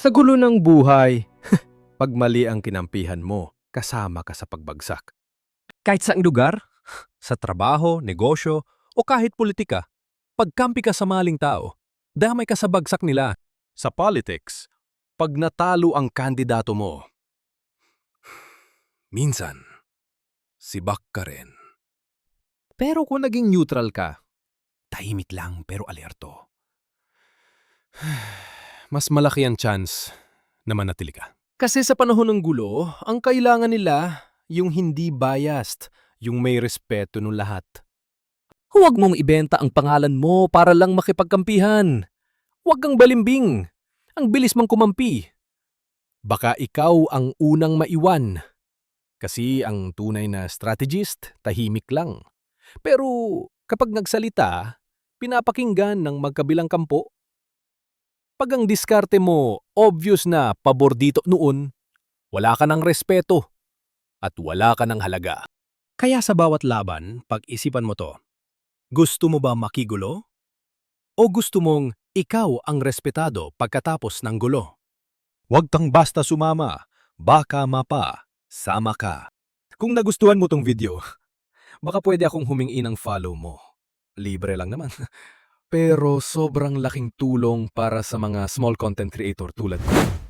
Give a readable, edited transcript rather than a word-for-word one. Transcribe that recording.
Sa gulo ng buhay, pag mali ang kinampihan mo, kasama ka sa pagbagsak. Kahit saang lugar, sa trabaho, negosyo, o kahit politika, pagkampi ka sa maling tao, damay ka sa bagsak nila. Sa politics, pag natalo ang kandidato mo, minsan, sibak ka rin. Pero kung naging neutral ka, tahimik lang pero alerto. Mas malaki ang chance na manatili ka. Kasi sa panahon ng gulo, ang kailangan nila yung hindi biased, yung may respeto ng lahat. Huwag mong ibenta ang pangalan mo para lang makipagkampihan. Huwag kang balimbing. Ang bilis mong kumampi. Baka ikaw ang unang maiwan. Kasi ang tunay na strategist, tahimik lang. Pero kapag nagsalita, pinapakinggan ng magkabilang kampo. Pag ang diskarte mo, obvious na pabor dito noon, wala ka ng respeto at wala ka ng halaga. Kaya sa bawat laban, pag-isipan mo to. Gusto mo ba makigulo? O gusto mong ikaw ang respetado pagkatapos ng gulo? Huwag kang basta sumama, baka mapa, sama ka. Kung nagustuhan mo tong video, baka pwede akong humingi ng follow mo. Libre lang naman. Pero sobrang laking tulong para sa mga small content creator tulad ko.